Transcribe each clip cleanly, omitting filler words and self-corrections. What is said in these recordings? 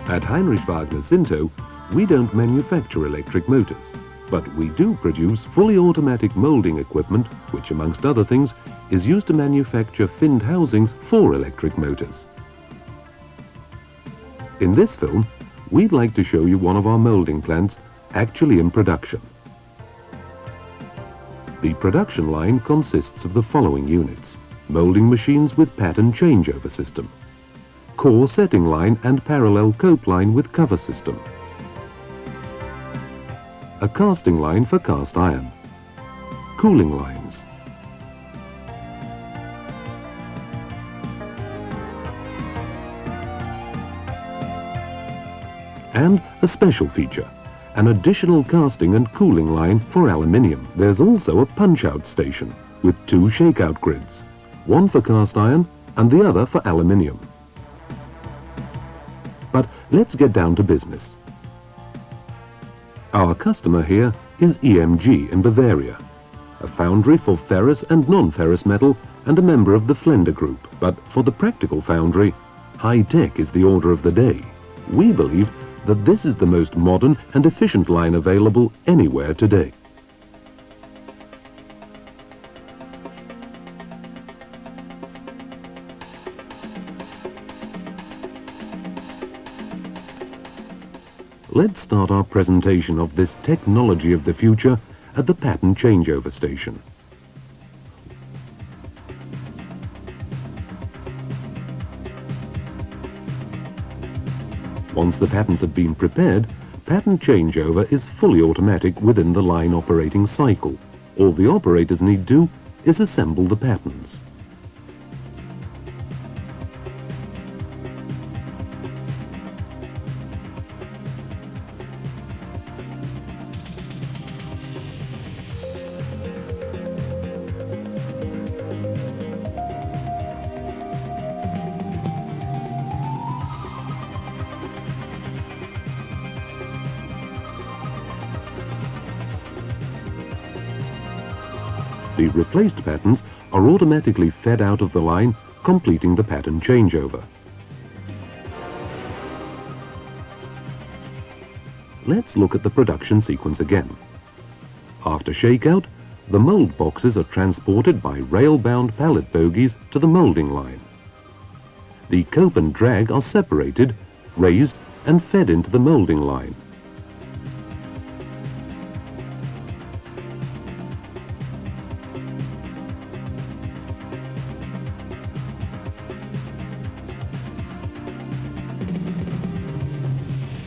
At Heinrich Wagner Sinto, we don't manufacture electric motors, but we do produce fully automatic molding equipment, which amongst other things is used to manufacture finned housings for electric motors. In this film, we'd like to show you one of our molding plants actually in production. The production line consists of the following units: molding machines with pattern changeover system, core setting line and parallel cope line with cover system, a casting line for cast iron, cooling lines, and a special feature, an additional casting and cooling line for aluminium. There's also a punch-out station with 2 shakeout grids, one for cast iron and the other for aluminium. But let's get down to business. Our customer here is EMG in Bavaria, a foundry for ferrous and non-ferrous metal and a member of the Flender Group. But for the practical foundry, high-tech is the order of the day. We believe that this is the most modern and efficient line available anywhere today. Let's start our presentation of this technology of the future at the pattern changeover station. Once the patterns have been prepared, pattern changeover is fully automatic within the line operating cycle. All the operators need do is assemble the patterns. The replaced patterns are automatically fed out of the line, completing the pattern changeover. Let's look at the production sequence again. After shakeout, the mold boxes are transported by rail-bound pallet bogies to the molding line. The cope and drag are separated, raised and fed into the molding line.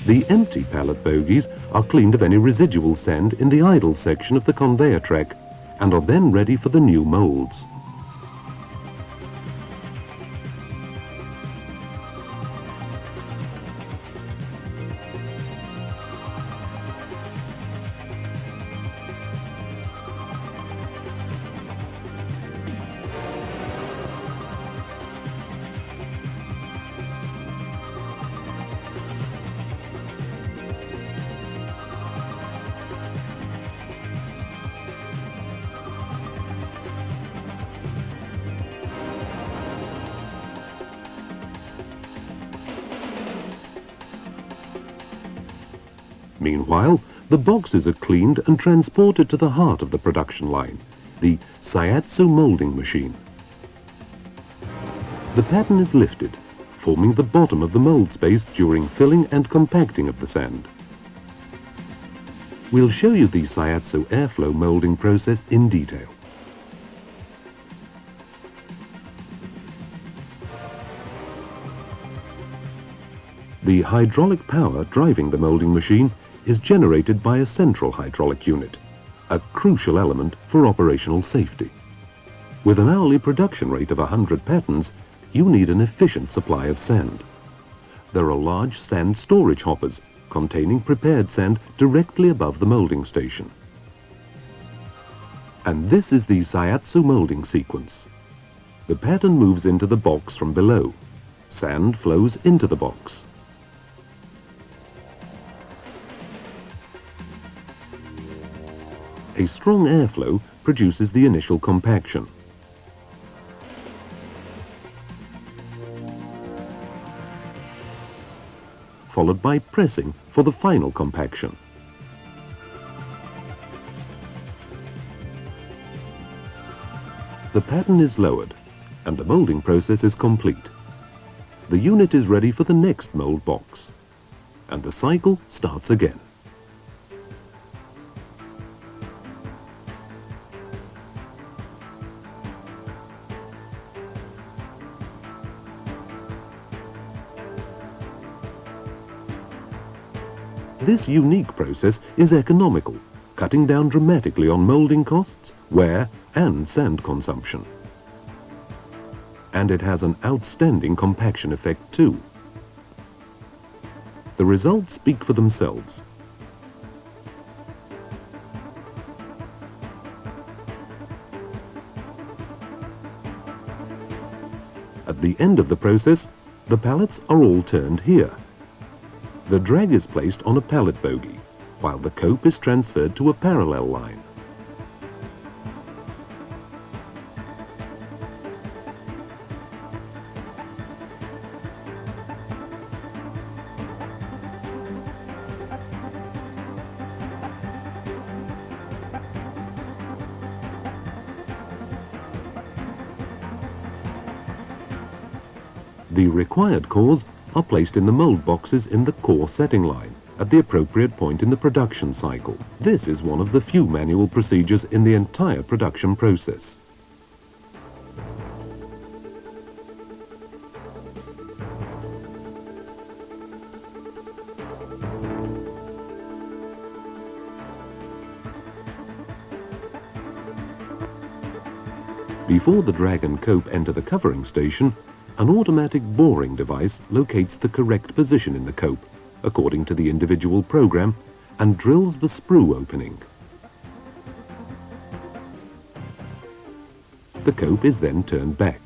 The empty pallet bogies are cleaned of any residual sand in the idle section of the conveyor track and are then ready for the new molds. Meanwhile, the boxes are cleaned and transported to the heart of the production line, the Seiatsu molding machine. The pattern is lifted, forming the bottom of the mold space during filling and compacting of the sand. We'll show you the Seiatsu airflow molding process in detail. The hydraulic power driving the molding machine is generated by a central hydraulic unit, a crucial element for operational safety. With an hourly production rate of 100 patterns, you need an efficient supply of sand. There are large sand storage hoppers containing prepared sand directly above the molding station. And this is the Seiatsu molding sequence. The pattern moves into the box from below. Sand flows into the box. A strong airflow produces the initial compaction. followed by pressing for the final compaction. The pattern is lowered and the moulding process is complete. The unit is ready for the next mould box, and the cycle starts again. This unique process is economical, cutting down dramatically on moulding costs, wear and sand consumption. And it has an outstanding compaction effect too. The results speak for themselves. At the end of the process, the pallets are all turned here. The drag is placed on a pallet bogie, while the cope is transferred to a parallel line. The required cores are placed in the mould boxes in the core setting line at the appropriate point in the production cycle. This is one of the few manual procedures in the entire production process. Before the drag and cope enter the covering station, an automatic boring device locates the correct position in the cope, according to the individual program, and drills the sprue opening. The cope is then turned back.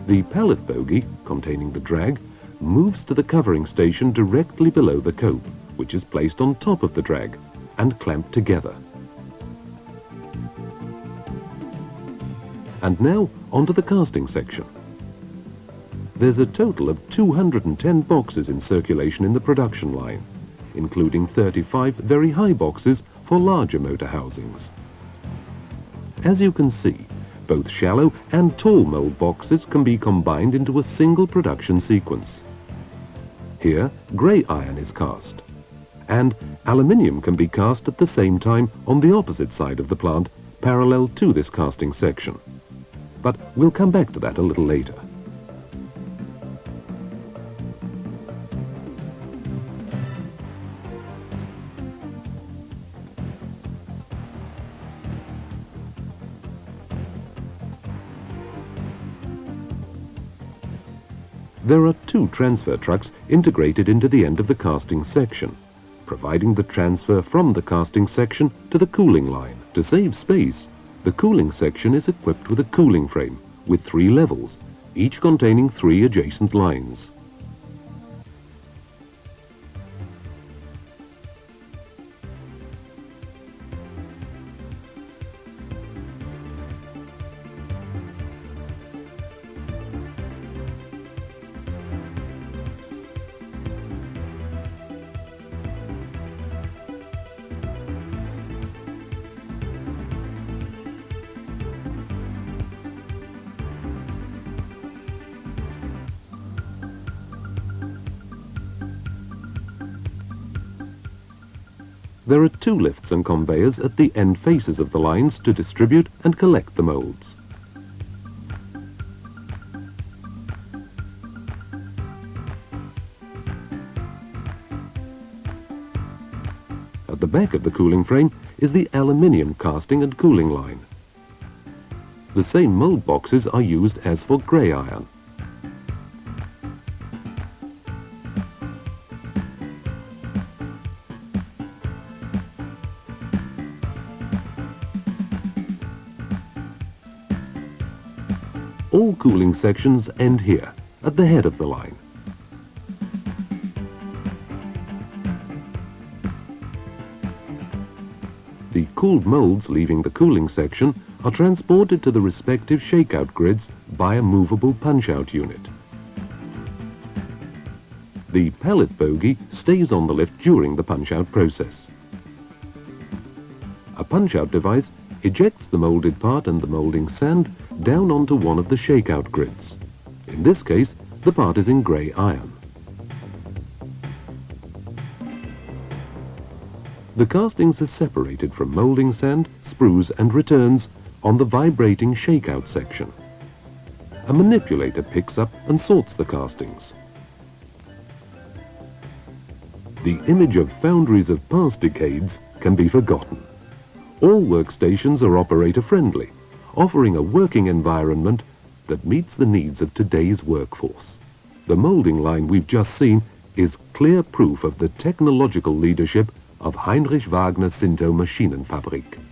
The pallet bogie, containing the drag, moves to the covering station directly below the cope, which is placed on top of the drag and clamped together. And now onto the casting section. There's a total of 210 boxes in circulation in the production line, including 35 very high boxes for larger motor housings. As you can see, both shallow and tall mould boxes can be combined into a single production sequence. Here, grey iron is cast, and aluminium can be cast at the same time on the opposite side of the plant, parallel to this casting section. But we'll come back to that a little later. There are two transfer trucks integrated into the end of the casting section, providing the transfer from the casting section to the cooling line. To save space, the cooling section is equipped with a cooling frame with 3 levels, each containing 3 adjacent lines. There are 2 lifts and conveyors at the end faces of the lines to distribute and collect the moulds. At the back of the cooling frame is the aluminium casting and cooling line. The same mould boxes are used as for grey iron. All cooling sections end here, at the head of the line. cooled molds leaving the cooling section are transported to the respective shakeout grids by a movable punch-out unit. The pellet bogie stays on the lift during the punch-out process. A punch-out device ejects the molded part and the molding sand down onto one of the shakeout grids. In this case, the part is in grey iron. The castings are separated from molding sand, sprues and returns on the vibrating shakeout section. A manipulator picks up and sorts the castings. The image of foundries of past decades can be forgotten. All workstations are operator-friendly, offering a working environment that meets the needs of today's workforce. The molding line we've just seen is clear proof of the technological leadership of Heinrich Wagner Sinto Maschinenfabrik.